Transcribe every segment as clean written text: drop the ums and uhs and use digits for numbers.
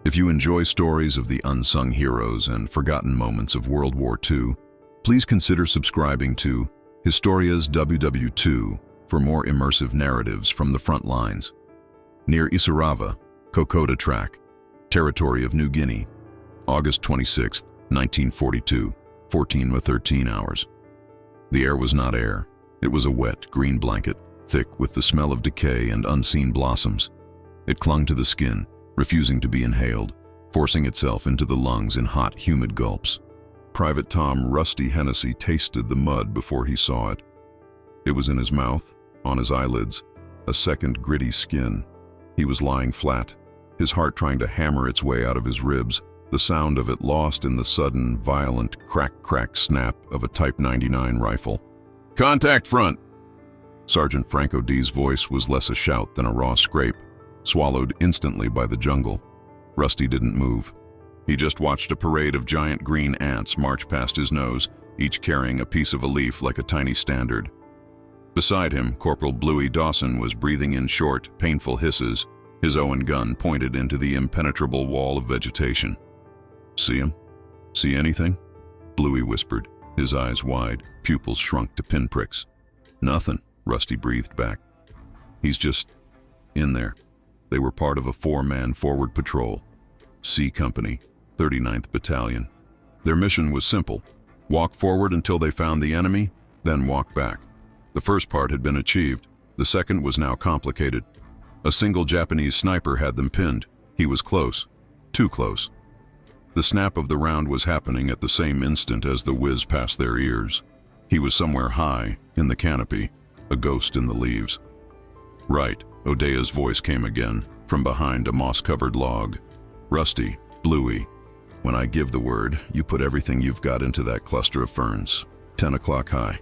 If you enjoy stories of the unsung heroes and forgotten moments of World War II, please consider subscribing to Historia's WW2 for more immersive narratives from the front lines. Near Isarava, Kokoda Track, territory of New Guinea, August 26, 1942, 14:13 hours. The air was not air. It was a wet, green blanket, thick with the smell of decay and unseen blossoms. It clung to the skin, refusing to be inhaled, forcing itself into the lungs in hot, humid gulps. Private Tom Rusty Hennessy tasted the mud before he saw it. It was in his mouth, on his eyelids, a second gritty skin. He was lying flat, his heart trying to hammer its way out of his ribs, the sound of it lost in the sudden, violent crack snap of a Type 99 rifle. "Contact front!" Sergeant Franco D's voice was less a shout than a raw scrape, swallowed instantly by the jungle. Rusty didn't move. He just watched a parade of giant green ants march past his nose, each carrying a piece of a leaf like a tiny standard. Beside him, Corporal Bluey Dawson was breathing in short, painful hisses, his Owen gun pointed into the impenetrable wall of vegetation. "See him? See anything?" Bluey whispered, his eyes wide, pupils shrunk to pinpricks. "Nothing," Rusty breathed back. "He's just in there." They were part of a 4-man forward patrol. C Company, 39th Battalion. Their mission was simple: walk forward until they found the enemy, then walk back. The first part had been achieved. The second was now complicated. A single Japanese sniper had them pinned. He was close. Too close. The snap of the round was happening at the same instant as the whiz past their ears. He was somewhere high, in the canopy, a ghost in the leaves. "Right," Odea's voice came again, from behind a moss-covered log. "Rusty, Bluey, when I give the word, you put everything you've got into that cluster of ferns. 10 o'clock high.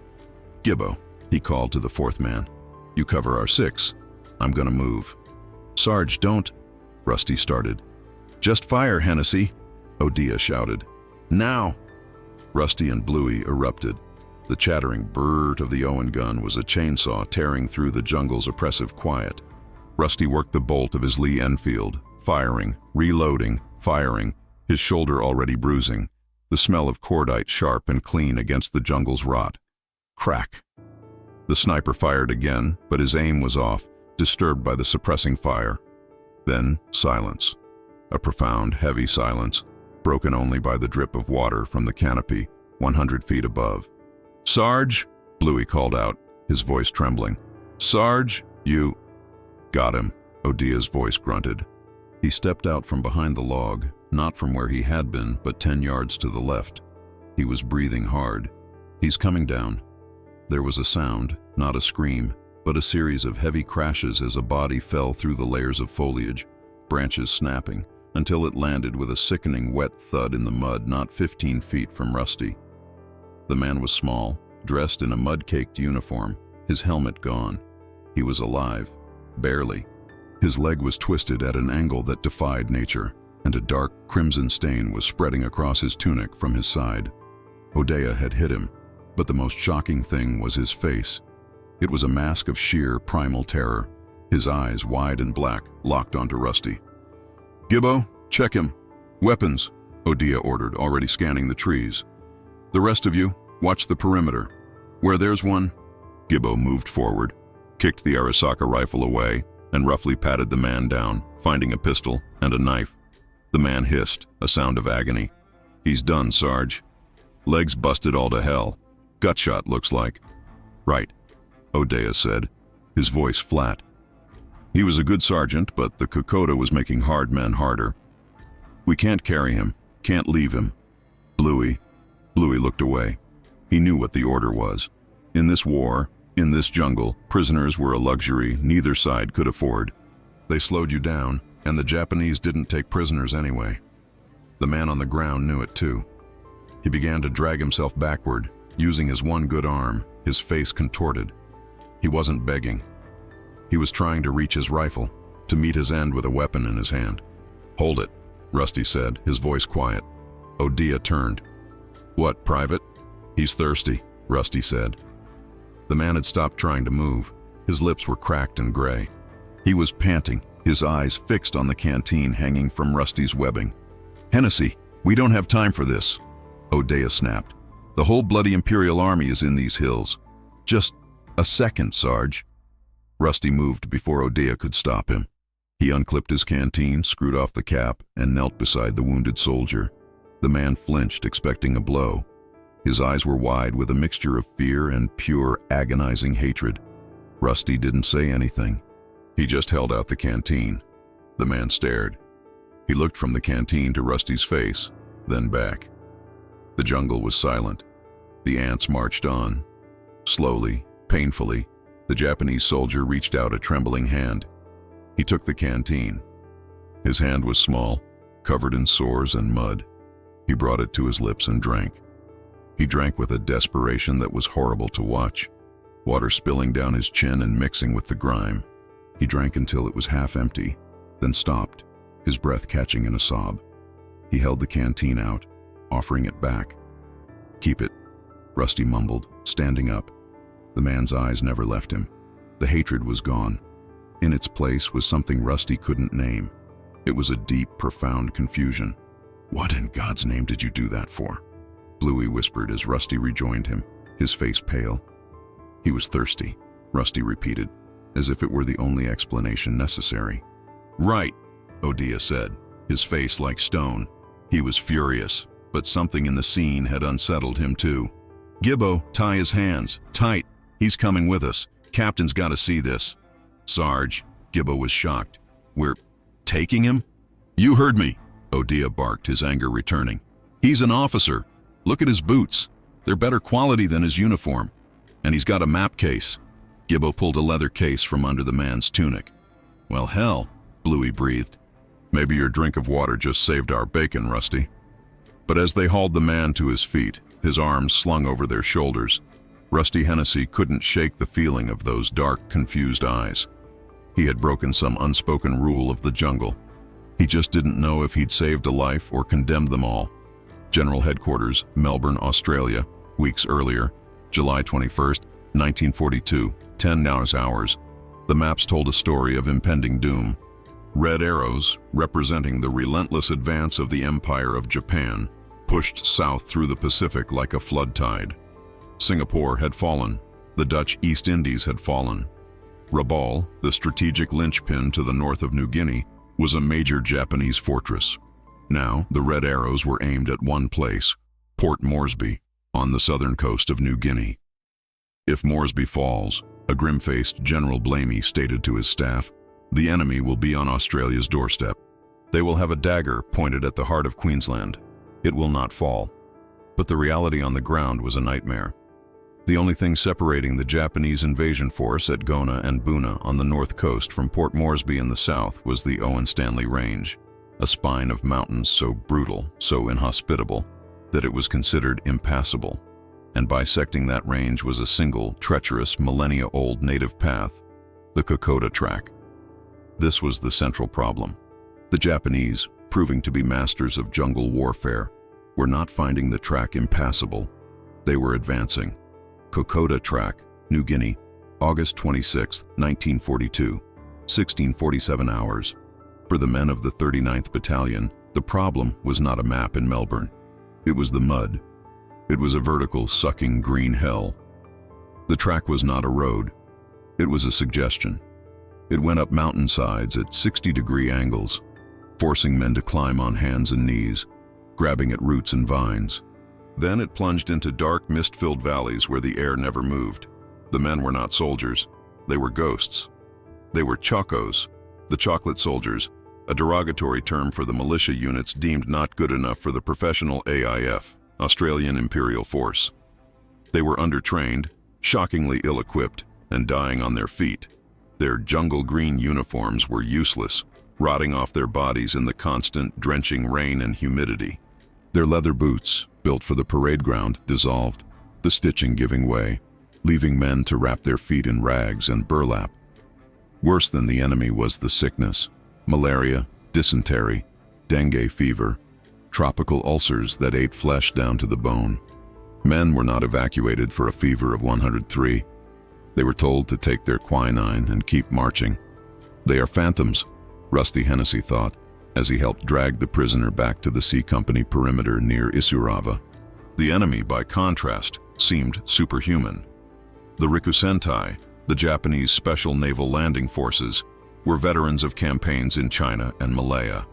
Gibbo," he called to the fourth man. "You cover our 6. I'm gonna move." "Sarge, don't," Rusty started. "Just fire, Hennessy," Odea shouted. "Now!" Rusty and Bluey erupted. The chattering brrrt of the Owen gun was a chainsaw tearing through the jungle's oppressive quiet. Rusty worked the bolt of his Lee Enfield, firing, reloading, firing, his shoulder already bruising, the smell of cordite sharp and clean against the jungle's rot. Crack! The sniper fired again, but his aim was off, disturbed by the suppressing fire. Then silence. A profound, heavy silence, broken only by the drip of water from the canopy 100 feet above. "Sarge," Bluey called out, his voice trembling. "Sarge, you—" "Got him," Odea's voice grunted. He stepped out from behind the log, not from where he had been, but 10 yards to the left. He was breathing hard. "He's coming down." There was a sound, not a scream, but a series of heavy crashes as a body fell through the layers of foliage, branches snapping, until it landed with a sickening wet thud in the mud not 15 feet from Rusty. The man was small, dressed in a mud-caked uniform, his helmet gone. He was alive, barely. His leg was twisted at an angle that defied nature, and a dark crimson stain was spreading across his tunic from his side. Odea had hit him, but the most shocking thing was his face. It was a mask of sheer, primal terror, his eyes, wide and black, locked onto Rusty. "Gibbo, check him. Weapons," Odea ordered, already scanning the trees. "The rest of you, watch the perimeter. Where there's one—" Gibbo moved forward, kicked the Arasaka rifle away, and roughly patted the man down, finding a pistol and a knife. The man hissed, a sound of agony. "He's done, Sarge. Legs busted all to hell. Gut shot, looks like." "Right," Odea said, his voice flat. He was a good sergeant, but the Kokoda was making hard men harder. "We can't carry him, can't leave him." Bluey looked away. He knew what the order was. In this war, in this jungle, prisoners were a luxury neither side could afford. They slowed you down, and the Japanese didn't take prisoners anyway. The man on the ground knew it too. He began to drag himself backward, using his one good arm, his face contorted. He wasn't begging. He was trying to reach his rifle, to meet his end with a weapon in his hand. "Hold it," Rusty said, his voice quiet. Odea turned. "What, Private?" "He's thirsty," Rusty said. The man had stopped trying to move. His lips were cracked and gray. He was panting, his eyes fixed on the canteen hanging from Rusty's webbing. "Hennessy, we don't have time for this," O'Dea snapped. "The whole bloody Imperial Army is in these hills. Just a second, Sarge." Rusty moved before O'Dea could stop him. He unclipped his canteen, screwed off the cap, and knelt beside the wounded soldier. The man flinched, expecting a blow. His eyes were wide with a mixture of fear and pure, agonizing hatred. Rusty didn't say anything. He just held out the canteen. The man stared. He looked from the canteen to Rusty's face, then back. The jungle was silent. The ants marched on. Slowly, painfully, the Japanese soldier reached out a trembling hand. He took the canteen. His hand was small, covered in sores and mud. He brought it to his lips and drank. He drank with a desperation that was horrible to watch, water spilling down his chin and mixing with the grime. He drank until it was half empty, then stopped, his breath catching in a sob. He held the canteen out, offering it back. "Keep it," Rusty mumbled, standing up. The man's eyes never left him. The hatred was gone. In its place was something Rusty couldn't name. It was a deep, profound confusion. "What in God's name did you do that for?" Bluey whispered as Rusty rejoined him, his face pale. "He was thirsty," Rusty repeated, as if it were the only explanation necessary. "Right," O'Dea said, his face like stone. He was furious, but something in the scene had unsettled him too. "Gibbo, tie his hands, tight. He's coming with us. Captain's got to see this." "Sarge," Gibbo was shocked. "We're taking him?" "You heard me," O'Dea barked, his anger returning. "He's an officer. Look at his boots. They're better quality than his uniform. And he's got a map case." Gibbo pulled a leather case from under the man's tunic. "Well, hell," Bluey breathed. "Maybe your drink of water just saved our bacon, Rusty." But as they hauled the man to his feet, his arms slung over their shoulders, Rusty Hennessy couldn't shake the feeling of those dark, confused eyes. He had broken some unspoken rule of the jungle. He just didn't know if he'd saved a life or condemned them all. General Headquarters, Melbourne, Australia, weeks earlier, July 21st, 1942, 10 hours. The maps told a story of impending doom. Red arrows, representing the relentless advance of the Empire of Japan, pushed south through the Pacific like a flood tide. Singapore had fallen. The Dutch East Indies had fallen. Rabaul, the strategic linchpin to the north of New Guinea, was a major Japanese fortress. Now, the red arrows were aimed at one place, Port Moresby, on the southern coast of New Guinea. "If Moresby falls," a grim-faced General Blamey stated to his staff, "the enemy will be on Australia's doorstep. They will have a dagger pointed at the heart of Queensland. It will not fall." But the reality on the ground was a nightmare. The only thing separating the Japanese invasion force at Gona and Buna on the north coast from Port Moresby in the south was the Owen Stanley Range, a spine of mountains so brutal, so inhospitable, that it was considered impassable. And bisecting that range was a single, treacherous, millennia-old native path, the Kokoda Track. This was the central problem. The Japanese, proving to be masters of jungle warfare, were not finding the track impassable. They were advancing. Kokoda Track, New Guinea, August 26, 1942, 1647 hours. For the men of the 39th Battalion, the problem was not a map in Melbourne. It was the mud. It was a vertical, sucking green hell. The track was not a road. It was a suggestion. It went up mountainsides at 60-degree angles, forcing men to climb on hands and knees, grabbing at roots and vines. Then it plunged into dark, mist-filled valleys where the air never moved. The men were not soldiers. They were ghosts. They were chocos, the chocolate soldiers, a derogatory term for the militia units deemed not good enough for the professional AIF, Australian Imperial Force. They were undertrained, shockingly ill-equipped, and dying on their feet. Their jungle green uniforms were useless, rotting off their bodies in the constant, drenching rain and humidity. Their leather boots, built for the parade ground, dissolved, the stitching giving way, leaving men to wrap their feet in rags and burlap. Worse than the enemy was the sickness: malaria, dysentery, dengue fever, tropical ulcers that ate flesh down to the bone. Men were not evacuated for a fever of 103. They were told to take their quinine and keep marching. They are phantoms, Rusty Hennessy thought, as he helped drag the prisoner back to the C Company perimeter near Isurava. The enemy, by contrast, seemed superhuman. The Rikusentai, the Japanese Special Naval Landing Forces, were veterans of campaigns in China and Malaya.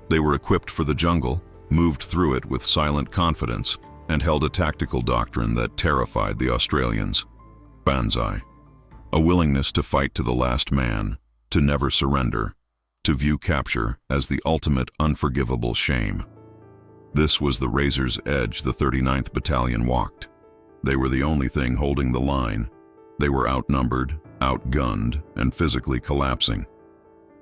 They were equipped for the jungle, moved through it with silent confidence, and held a tactical doctrine that terrified the Australians. Banzai. A willingness to fight to the last man, to never surrender, to view capture as the ultimate unforgivable shame. This was the razor's edge the 39th Battalion walked. They were the only thing holding the line. They were outnumbered, outgunned, and physically collapsing.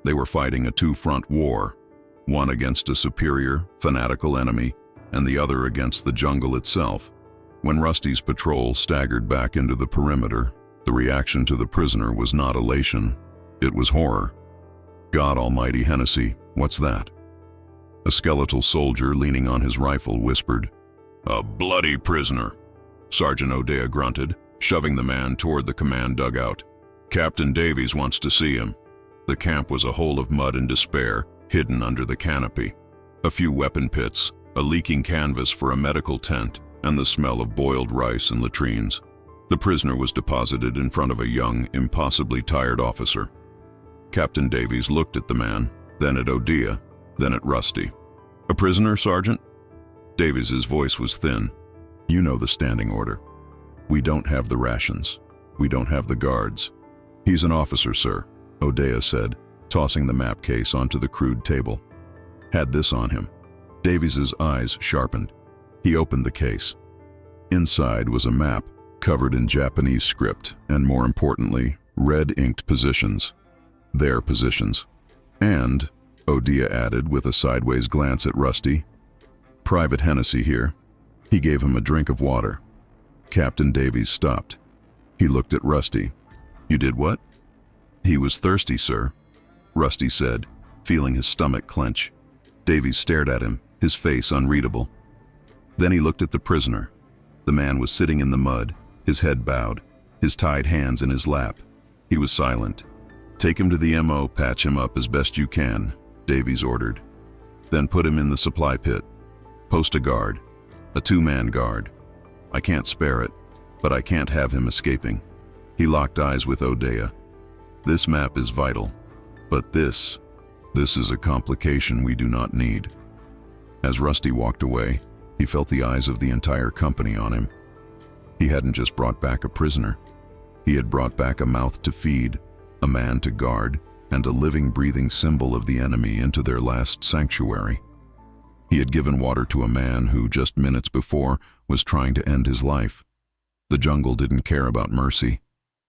They were fighting a two-front war, one against a superior, fanatical enemy, and the other against the jungle itself. When Rusty's patrol staggered back into the perimeter, the reaction to the prisoner was not elation, it was horror. "God almighty, Hennessy, what's that?" A skeletal soldier leaning on his rifle whispered. "A bloody prisoner," Sergeant O'Dea grunted, shoving the man toward the command dugout. "Captain Davies wants to see him." The camp was a hole of mud and despair, hidden under the canopy. A few weapon pits, a leaking canvas for a medical tent, and the smell of boiled rice and latrines. The prisoner was deposited in front of a young, impossibly tired officer. Captain Davies looked at the man, then at O'Dea, then at Rusty. "A prisoner, Sergeant?" Davies's voice was thin. "You know the standing order. We don't have the rations. We don't have the guards." "He's an officer, sir," O'Dea said, tossing the map case onto the crude table. "Had this on him." Davies's eyes sharpened. He opened the case. Inside was a map, covered in Japanese script, and more importantly, red-inked positions. Their positions. "And," O'Dea added with a sideways glance at Rusty, "Private Hennessy here." He gave him a drink of water. Captain Davies stopped. He looked at Rusty. "You did what?" "He was thirsty, sir," Rusty said, feeling his stomach clench. Davies stared at him, his face unreadable. Then he looked at the prisoner. The man was sitting in the mud, his head bowed, his tied hands in his lap. He was silent. "Take him to the MO, patch him up as best you can," Davies ordered. "Then put him in the supply pit. Post a guard, a two-man guard. I can't spare it, but I can't have him escaping." He locked eyes with O'Dea. "This map is vital, but this is a complication we do not need." As Rusty walked away, he felt the eyes of the entire company on him. He hadn't just brought back a prisoner. He had brought back a mouth to feed, a man to guard, and a living, breathing symbol of the enemy into their last sanctuary. He had given water to a man who, just minutes before, was trying to end his life. The jungle didn't care about mercy,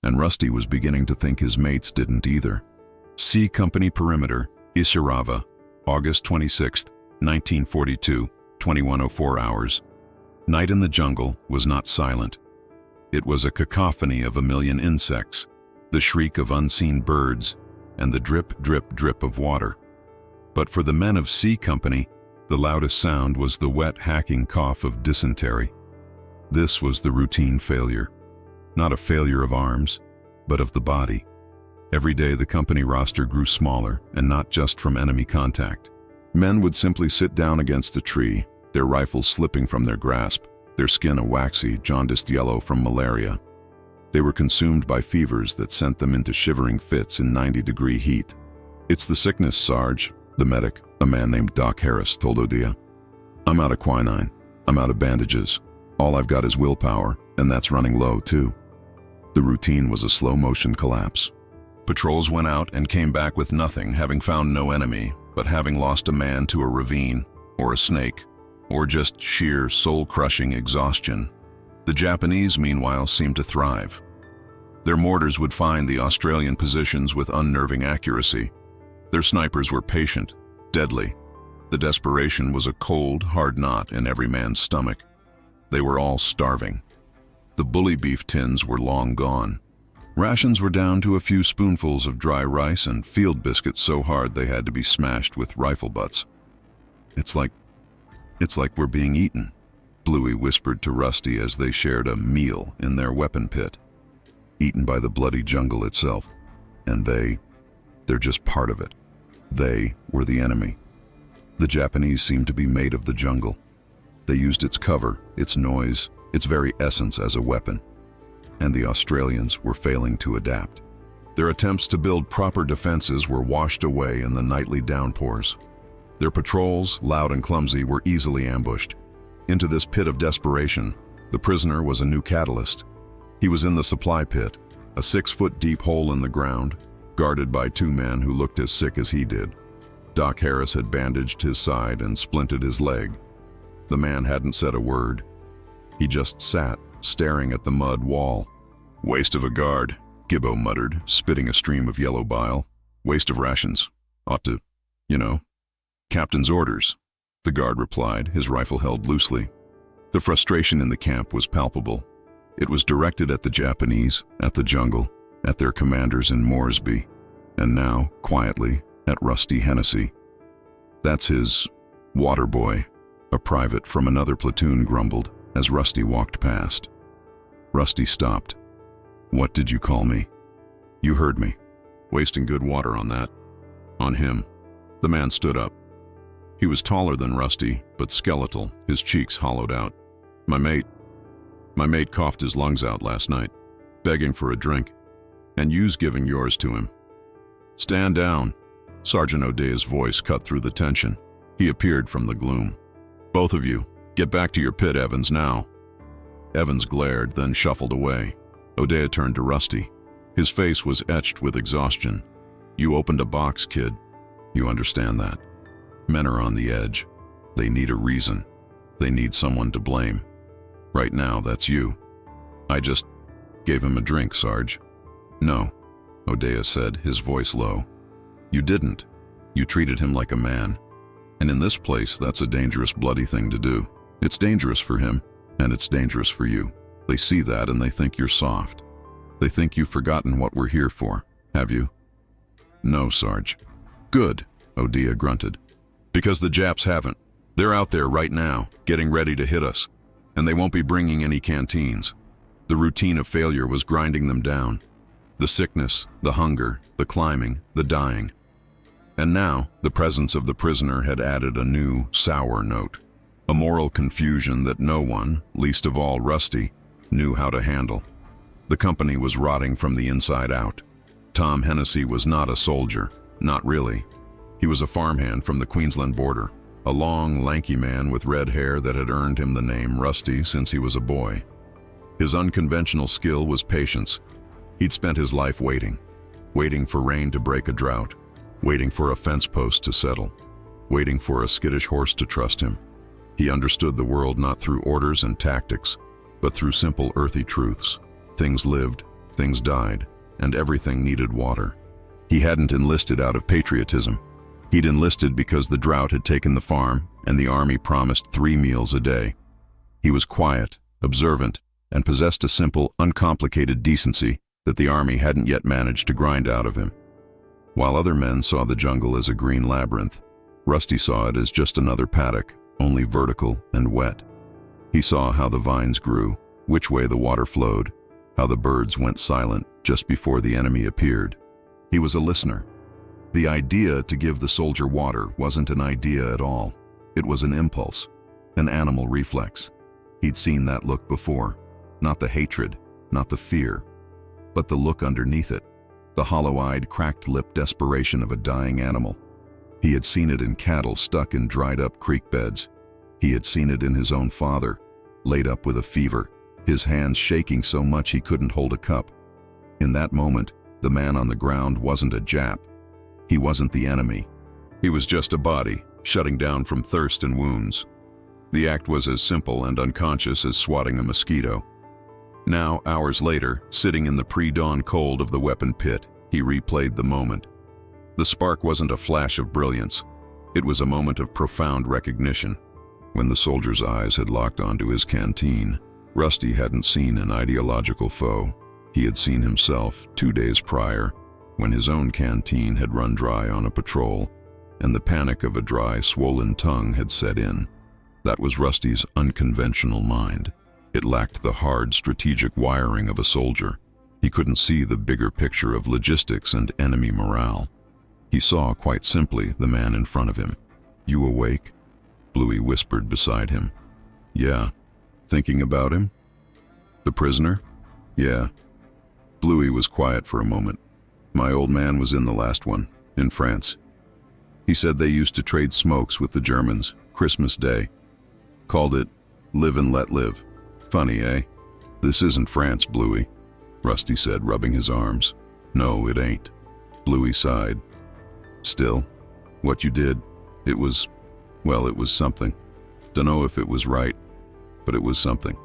and Rusty was beginning to think his mates didn't either. C Company Perimeter, Isurava, August 26, 1942, 21:04 hours. Night in the jungle was not silent. It was a cacophony of a million insects, the shriek of unseen birds, and the drip, drip, drip of water. But for the men of C Company, the loudest sound was the wet, hacking cough of dysentery. This was the routine failure. Not a failure of arms, but of the body. Every day the company roster grew smaller, and not just from enemy contact. Men would simply sit down against a tree, their rifles slipping from their grasp, their skin a waxy, jaundiced yellow from malaria. They were consumed by fevers that sent them into shivering fits in 90-degree heat. "It's the sickness, Sarge," the medic, a man named Doc Harris, told O'Dea. "I'm out of quinine. I'm out of bandages. All I've got is willpower, and that's running low, too." The routine was a slow-motion collapse. Patrols went out and came back with nothing, having found no enemy, but having lost a man to a ravine, or a snake, or just sheer soul-crushing exhaustion. The Japanese, meanwhile, seemed to thrive. Their mortars would find the Australian positions with unnerving accuracy. Their snipers were patient, deadly. The desperation was a cold, hard knot in every man's stomach. They were all starving. The bully beef tins were long gone. Rations were down to a few spoonfuls of dry rice and field biscuits so hard they had to be smashed with rifle butts. It's like we're being eaten," Bluey whispered to Rusty as they shared a meal in their weapon pit. "Eaten by the bloody jungle itself. And they're just part of it." They were the enemy. The Japanese seemed to be made of the jungle. They used its cover, its noise, its very essence as a weapon. And the Australians were failing to adapt. Their attempts to build proper defenses were washed away in the nightly downpours. Their patrols, loud and clumsy, were easily ambushed. Into this pit of desperation, the prisoner was a new catalyst. He was in the supply pit, a 6-foot-deep hole in the ground, guarded by 2 men who looked as sick as he did. Doc Harris had bandaged his side and splinted his leg. The man hadn't said a word. He just sat, staring at the mud wall. "Waste of a guard," Gibbo muttered, spitting a stream of yellow bile. "Waste of rations. Ought to, Captain's orders," the guard replied, his rifle held loosely. The frustration in the camp was palpable. It was directed at the Japanese, at the jungle, at their commanders in Moresby, and now, quietly, at Rusty Hennessy. "That's his water boy," a private from another platoon grumbled as Rusty walked past. Rusty stopped. "What did you call me?" "You heard me. Wasting good water on that." "On him." The man stood up. He was taller than Rusty, but skeletal, his cheeks hollowed out. My mate coughed his lungs out last night, begging for a drink, and you's giving yours to him." "Stand down." Sergeant O'Dea's voice cut through the tension. He appeared from the gloom. "Both of you, get back to your pit, Evans, now." Evans glared, then shuffled away. O'Dea turned to Rusty. His face was etched with exhaustion. "You opened a box, kid. You understand that. Men are on the edge. They need a reason. They need someone to blame. Right now, that's you." "I just gave him a drink, Sarge." "No," O'Dea said, his voice low. "You didn't. You treated him like a man. And in this place, that's a dangerous, bloody thing to do. It's dangerous for him, and it's dangerous for you. They see that and they think you're soft. They think you've forgotten what we're here for. Have you?" "No, Sarge." "Good," O'Dea grunted. "Because the Japs haven't. They're out there right now, getting ready to hit us. And they won't be bringing any canteens. The routine of failure was grinding them down. The sickness, the hunger, the climbing, the dying. And now, the presence of the prisoner had added a new, sour note. A moral confusion that no one, least of all Rusty, knew how to handle. The company was rotting from the inside out. Tom Hennessy was not a soldier, not really. He was a farmhand from the Queensland border, a long, lanky man with red hair that had earned him the name Rusty since he was a boy. His unconventional skill was patience. He'd spent his life waiting for rain to break a drought, waiting for a fence post to settle, waiting for a skittish horse to trust him. He understood the world not through orders and tactics, but through simple earthy truths. Things lived, things died, and everything needed water. He hadn't enlisted out of patriotism. He'd enlisted because the drought had taken the farm and the army promised 3 meals a day. He was quiet, observant, and possessed a simple, uncomplicated decency that the army hadn't yet managed to grind out of him. While other men saw the jungle as a green labyrinth, Rusty saw it as just another paddock, only vertical and wet. He saw how the vines grew, which way the water flowed, how the birds went silent just before the enemy appeared. He was a listener. The idea to give the soldier water wasn't an idea at all. It was an impulse, an animal reflex. He'd seen that look before. Not the hatred, not the fear, but the look underneath it, the hollow-eyed, cracked-lipped desperation of a dying animal. He had seen it in cattle stuck in dried-up creek beds. He had seen it in his own father, laid up with a fever, his hands shaking so much he couldn't hold a cup. In that moment, the man on the ground wasn't a Jap. He wasn't the enemy. He was just a body, shutting down from thirst and wounds. The act was as simple and unconscious as swatting a mosquito. Now, hours later, sitting in the pre-dawn cold of the weapon pit, he replayed the moment. The spark wasn't a flash of brilliance. It was a moment of profound recognition. When the soldier's eyes had locked onto his canteen, Rusty hadn't seen an ideological foe. He had seen himself 2 days prior, when his own canteen had run dry on a patrol, and the panic of a dry, swollen tongue had set in. That was Rusty's unconventional mind. It lacked the hard, strategic wiring of a soldier. He couldn't see the bigger picture of logistics and enemy morale. He saw, quite simply, the man in front of him. "You awake?" Bluey whispered beside him. "Yeah." "Thinking about him?" "The prisoner?" "Yeah." Bluey was quiet for a moment. "My old man was in the last one, in France. He said they used to trade smokes with the Germans, Christmas Day. Called it live and let live. Funny, eh?" "This isn't France, Bluey," Rusty said, rubbing his arms. "No, it ain't." Bluey sighed. "Still, what you did, it was something. Dunno if it was right, but it was something."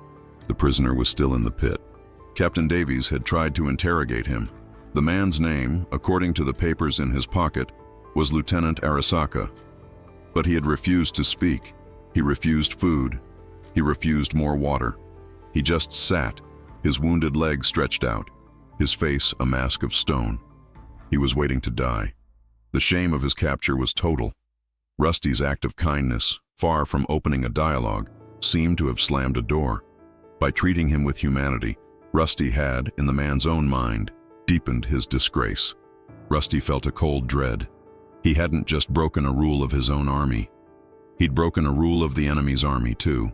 The prisoner was still in the pit. Captain Davies had tried to interrogate him. The man's name, according to the papers in his pocket, was Lieutenant Arasaka. But he had refused to speak. He refused food. He refused more water. He just sat, his wounded leg stretched out, his face a mask of stone. He was waiting to die. The shame of his capture was total. Rusty's act of kindness, far from opening a dialogue, seemed to have slammed a door. By treating him with humanity, Rusty had, in the man's own mind, deepened his disgrace. Rusty felt a cold dread. He hadn't just broken a rule of his own army. He'd broken a rule of the enemy's army, too.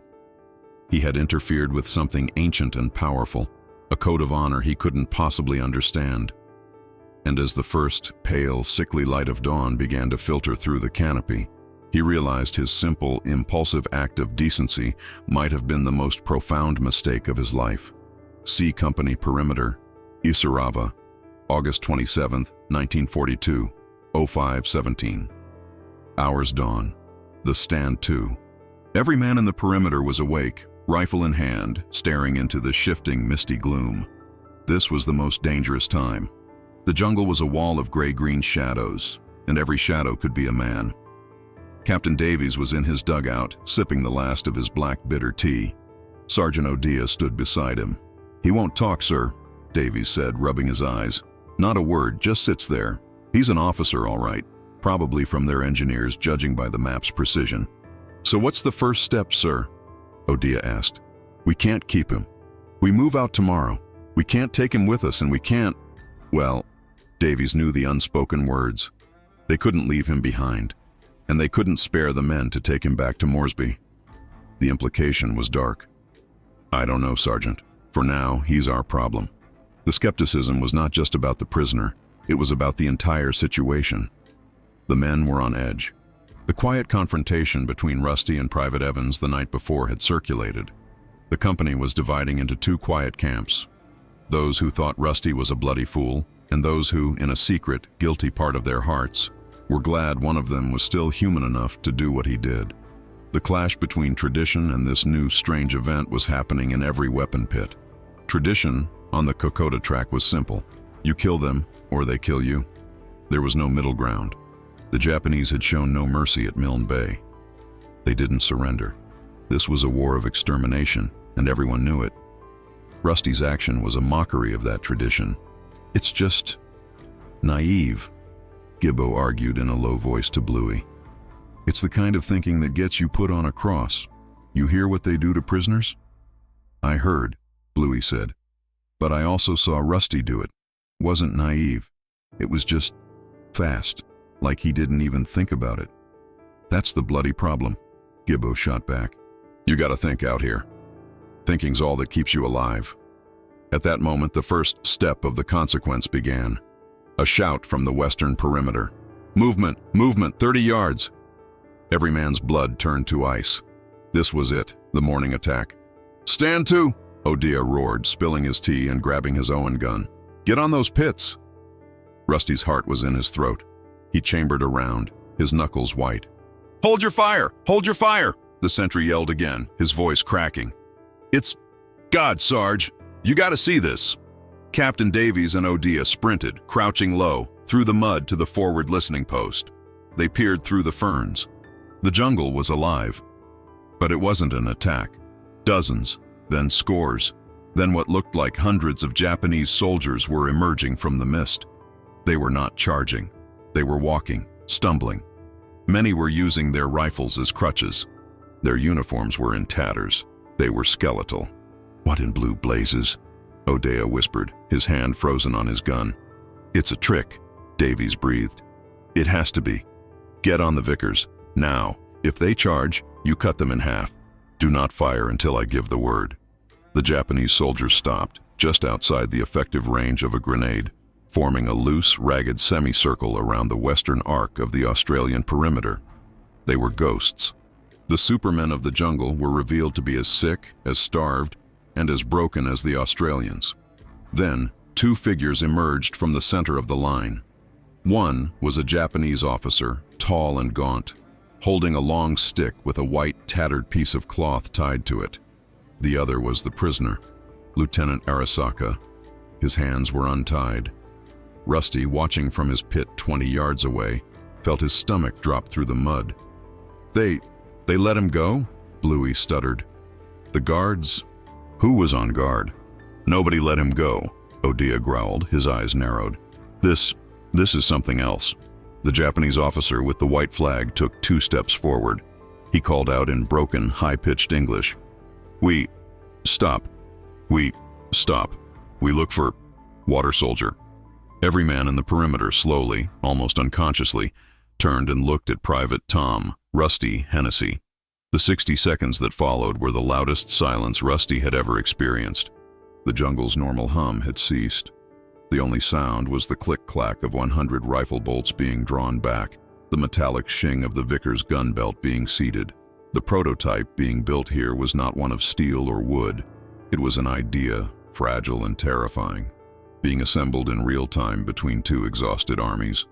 He had interfered with something ancient and powerful, a code of honor he couldn't possibly understand. And as the first, pale, sickly light of dawn began to filter through the canopy, he realized his simple, impulsive act of decency might have been the most profound mistake of his life. C Company Perimeter, Isarava, August 27, 1942, 05:17. Hours dawn. The stand to. Every man in the perimeter was awake, rifle in hand, staring into the shifting, misty gloom. This was the most dangerous time. The jungle was a wall of gray-green shadows, and every shadow could be a man. Captain Davies was in his dugout, sipping the last of his black bitter tea. Sergeant O'Dia stood beside him. "He won't talk, sir," Davies said, rubbing his eyes. "Not a word, just sits there. He's an officer, all right, probably from their engineers, judging by the map's precision." "So what's the first step, sir?" O'Dia asked. "We can't keep him. We move out tomorrow. We can't take him with us, and we can't—" Well, Davies knew the unspoken words. They couldn't leave him behind, and they couldn't spare the men to take him back to Moresby. The implication was dark. "I don't know, Sergeant. For now, he's our problem." The skepticism was not just about the prisoner. It was about the entire situation. The men were on edge. The quiet confrontation between Rusty and Private Evans the night before had circulated. The company was dividing into two quiet camps. Those who thought Rusty was a bloody fool, and those who, in a secret, guilty part of their hearts, were glad one of them was still human enough to do what he did. The clash between tradition and this new strange event was happening in every weapon pit. Tradition, on the Kokoda track, was simple. You kill them, or they kill you. There was no middle ground. The Japanese had shown no mercy at Milne Bay. They didn't surrender. This was a war of extermination, and everyone knew it. Rusty's action was a mockery of that tradition. "It's just naive," Gibbo argued in a low voice to Bluey. "It's the kind of thinking that gets you put on a cross. You hear what they do to prisoners?" "I heard," Bluey said. "But I also saw Rusty do it. Wasn't naive. It was just fast, like he didn't even think about it." "That's the bloody problem," Gibbo shot back. "You gotta think out here. Thinking's all that keeps you alive." At that moment, the first step of the consequence began. A shout from the western perimeter. "Movement! Movement! 30 yards!" Every man's blood turned to ice. This was it, the morning attack. "Stand to!" O'Dia roared, spilling his tea and grabbing his Owen gun. "Get on those pits!" Rusty's heart was in his throat. He chambered around, his knuckles white. "Hold your fire! Hold your fire!" the sentry yelled again, his voice cracking. "It's... God, Sarge! You gotta see this!" Captain Davies and O'Dia sprinted, crouching low, through the mud to the forward listening post. They peered through the ferns. The jungle was alive. But it wasn't an attack. Dozens, then scores, then what looked like hundreds of Japanese soldiers were emerging from the mist. They were not charging. They were walking, stumbling. Many were using their rifles as crutches. Their uniforms were in tatters. They were skeletal. "What in blue blazes?" O'Dia whispered, his hand frozen on his gun. "It's a trick," Davies breathed. It has to be. Get on the Vickers, now. If they charge, you cut them in half. Do not fire until I give the word. The Japanese soldiers stopped, just outside the effective range of a grenade, forming a loose, ragged semicircle around the western arc of the Australian perimeter. They were ghosts. The supermen of the jungle were revealed to be as sick, as starved, and as broken as the Australians. Then, two figures emerged from the center of the line. One was a Japanese officer, tall and gaunt, holding a long stick with a white, tattered piece of cloth tied to it. The other was the prisoner, Lieutenant Arisaka. His hands were untied. Rusty, watching from his pit 20 yards away, felt his stomach drop through the mud. They let him go? Bluey stuttered. The guards? Who was on guard? Nobody let him go, Odia growled, his eyes narrowed. This is something else. The Japanese officer with the white flag took 2 steps forward. He called out in broken, high-pitched English. Stop. We look for water soldier. Every man in the perimeter slowly, almost unconsciously, turned and looked at Private Tom, Rusty Hennessy. The 60 seconds that followed were the loudest silence Rusty had ever experienced. The jungle's normal hum had ceased. The only sound was the click-clack of 100 rifle bolts being drawn back, the metallic shing of the Vickers gun belt being seated. The prototype being built here was not one of steel or wood. It was an idea, fragile and terrifying, being assembled in real time between 2 exhausted armies.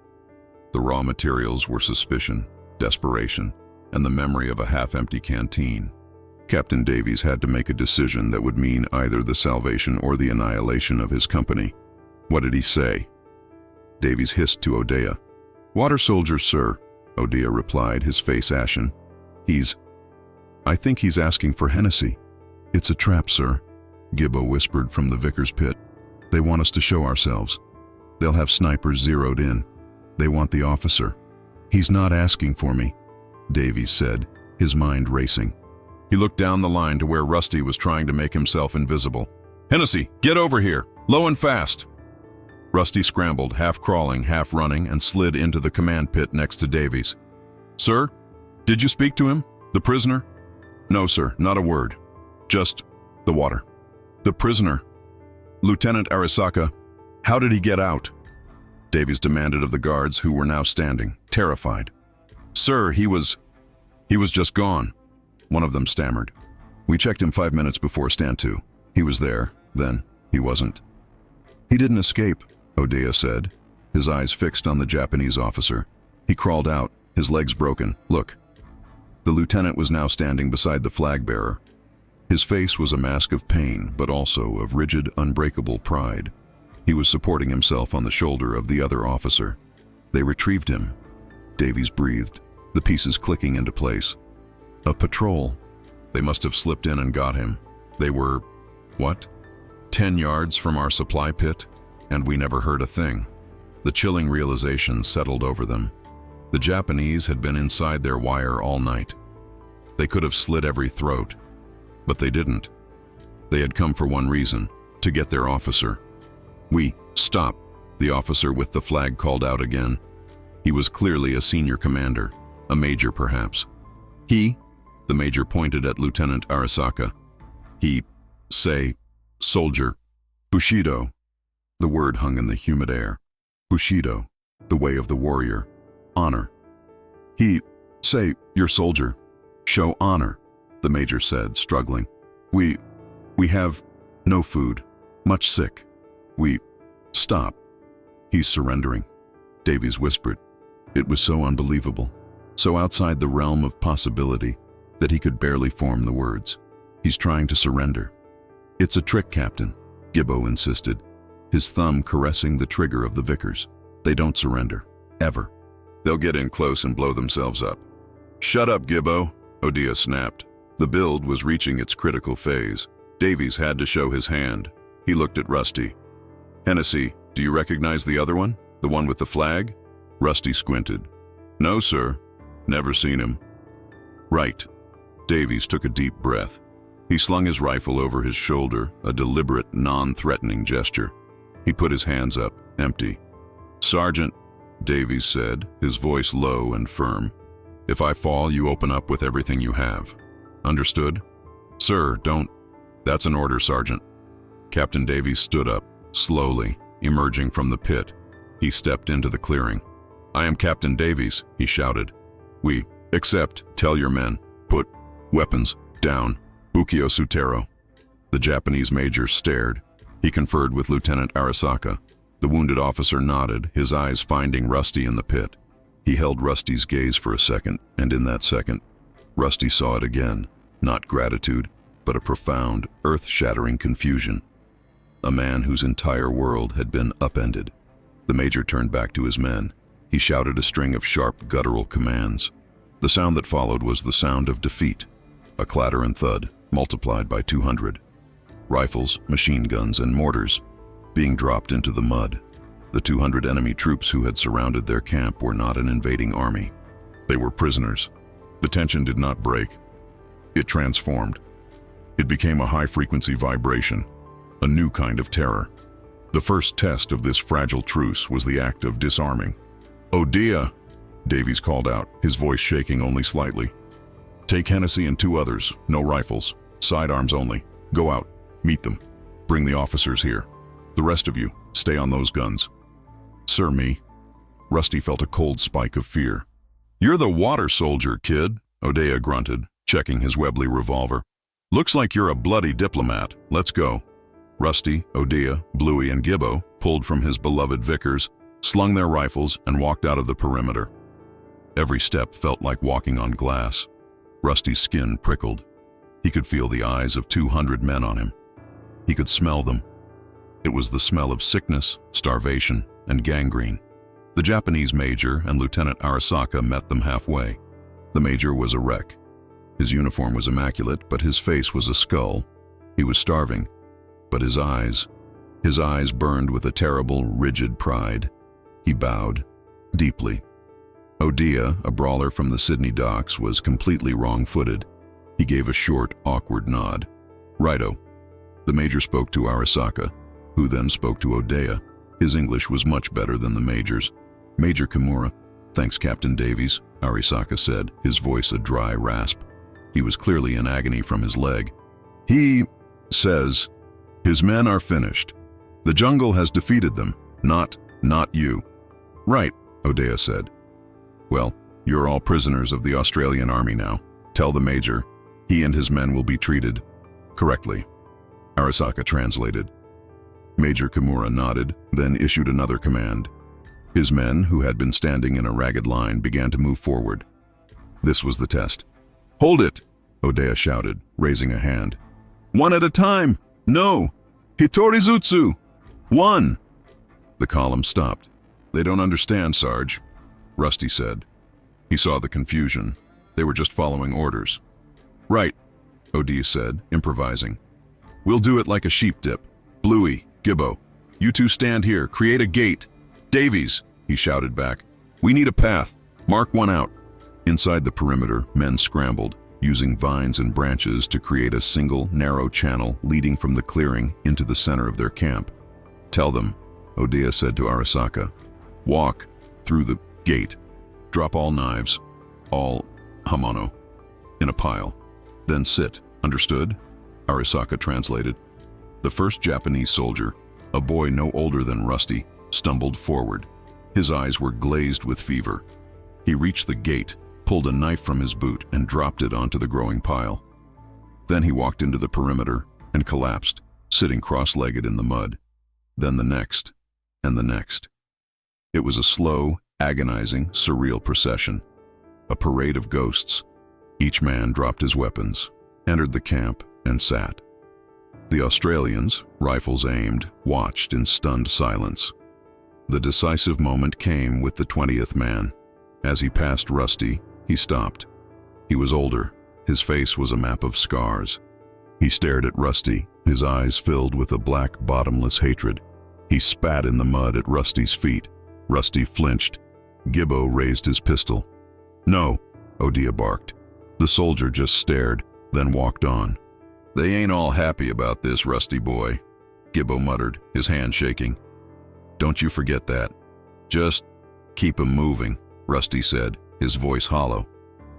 The raw materials were suspicion, desperation, and the memory of a half-empty canteen. Captain Davies had to make a decision that would mean either the salvation or the annihilation of his company. What did he say? Davies hissed to Odia. Water soldier, sir, Odia replied, his face ashen. I think he's asking for Hennessy. It's a trap, sir, Gibbo whispered from the Vickers pit. They want us to show ourselves. They'll have snipers zeroed in. They want the officer. He's not asking for me, Davies said, his mind racing. He looked down the line to where Rusty was trying to make himself invisible. Hennessy, get over here, low and fast. Rusty scrambled, half crawling, half running, and slid into the command pit next to Davies. Sir, did you speak to him? The prisoner? No, sir, not a word. Just the water. The prisoner. Lieutenant Arisaka, how did he get out? Davies demanded of the guards, who were now standing, terrified. Sir, he was just gone, one of them stammered. We checked him 5 minutes before stand 2. He was there, then he wasn't. He didn't escape, Odia said, his eyes fixed on the Japanese officer. He crawled out, his legs broken. Look. The lieutenant was now standing beside the flag bearer. His face was a mask of pain, but also of rigid, unbreakable pride. He was supporting himself on the shoulder of the other officer. They retrieved him. Davies breathed, the pieces clicking into place. A patrol. They must have slipped in and got him. They were, 10 yards from our supply pit, and we never heard a thing. The chilling realization settled over them. The Japanese had been inside their wire all night. They could have slit every throat, but they didn't. They had come for one reason, to get their officer. Stop, the officer with the flag called out again. He was clearly a senior commander, a major perhaps. The major pointed at Lieutenant Arisaka. Soldier. Bushido. The word hung in the humid air. Bushido, the way of the warrior. Honor. You're soldier. Show honor, the major said, struggling. We have no food, much sick. Stop. He's surrendering, Davies whispered. It was so unbelievable, so outside the realm of possibility that he could barely form the words. He's trying to surrender. It's a trick, Captain, Gibbo insisted, his thumb caressing the trigger of the Vickers. They don't surrender, ever. They'll get in close and blow themselves up. Shut up, Gibbo, Odia snapped. The build was reaching its critical phase. Davies had to show his hand. He looked at Rusty. Hennessy, do you recognize the other one? The one with the flag? Rusty squinted. No, sir. Never seen him. Right. Davies took a deep breath. He slung his rifle over his shoulder, a deliberate, non-threatening gesture. He put his hands up, empty. Sergeant, Davies said, his voice low and firm. "If I fall, you open up with everything you have. Understood?" "Sir, don't—" "That's an order, Sergeant." Captain Davies stood up, slowly, emerging from the pit. He stepped into the clearing. "I am Captain Davies," he shouted. "We accept. Tell your men. Put weapons down. Bukio Sutero." The Japanese major stared. He conferred with Lieutenant Arisaka. The wounded officer nodded, his eyes finding Rusty in the pit. He held Rusty's gaze for a second, and in that second, Rusty saw it again. Not gratitude, but a profound, earth-shattering confusion. A man whose entire world had been upended. The major turned back to his men. He shouted a string of sharp, guttural commands. The sound that followed was the sound of defeat. A clatter and thud, multiplied by 200. Rifles, machine guns, and mortars being dropped into the mud. The 200 enemy troops who had surrounded their camp were not an invading army. They were prisoners. The tension did not break. It transformed. It became a high-frequency vibration, a new kind of terror. The first test of this fragile truce was the act of disarming. "Odia!" Davies called out, his voice shaking only slightly. "Take Hennessy and 2 others, no rifles, sidearms only. Go out, meet them. Bring the officers here. The rest of you, stay on those guns." "Sir, me?" Rusty felt a cold spike of fear. "You're the water soldier, kid," Odia grunted, checking his Webley revolver. "Looks like you're a bloody diplomat. Let's go." Rusty, Odia, Bluey, and Gibbo pulled from his beloved Vickers, slung their rifles, and walked out of the perimeter. Every step felt like walking on glass. Rusty's skin prickled. He could feel the eyes of 200 men on him. He could smell them. It was the smell of sickness, starvation, and gangrene. The Japanese major and Lieutenant Arisaka met them halfway. The major was a wreck. His uniform was immaculate, but his face was a skull. He was starving, but his eyes burned with a terrible, rigid pride. He bowed, deeply. Odia, a brawler from the Sydney docks, was completely wrong-footed. He gave a short, awkward nod. "Righto." The major spoke to Arisaka, who then spoke to Odia. His English was much better than the major's. "Major Kimura." "Thanks, Captain Davies," Arisaka said, his voice a dry rasp. He was clearly in agony from his leg. "He says his men are finished. The jungle has defeated them, not you." "Right," Odia said. "Well, you're all prisoners of the Australian army now. Tell the major he and his men will be treated correctly." Arisaka translated. Major Kimura nodded, then issued another command. His men, who had been standing in a ragged line, began to move forward. This was the test. "Hold it!" Odia shouted, raising a hand. "One at a time! No! Hitorizutsu! One!" The column stopped. "They don't understand, Sarge," Rusty said. He saw the confusion. They were just following orders. "Right," Odia said, improvising. "We'll do it like a sheep dip. Bluey, Gibbo, you two stand here. Create a gate. Davies," he shouted back. "We need a path. Mark one out." Inside the perimeter, men scrambled, using vines and branches to create a single, narrow channel leading from the clearing into the center of their camp. "Tell them," Odia said to Arisaka. "Walk through the gate. Drop all knives, all hamano, in a pile. Then sit. Understood?" Arisaka translated. The first Japanese soldier, a boy no older than Rusty, stumbled forward. His eyes were glazed with fever. He reached the gate, pulled a knife from his boot, and dropped it onto the growing pile. Then he walked into the perimeter and collapsed, sitting cross-legged in the mud. Then the next, and the next. It was a slow, agonizing, surreal procession. A parade of ghosts. Each man dropped his weapons, entered the camp, and sat. The Australians, rifles aimed, watched in stunned silence. The decisive moment came with the 20th man. As he passed Rusty, he stopped. He was older. His face was a map of scars. He stared at Rusty, his eyes filled with a black, bottomless hatred. He spat in the mud at Rusty's feet. Rusty flinched. Gibbo raised his pistol. "No," Odia barked. The soldier just stared, then walked on. "They ain't all happy about this, Rusty boy," Gibbo muttered, his hand shaking. "Don't you forget that. Just "Keep 'em moving," Rusty said, his voice hollow.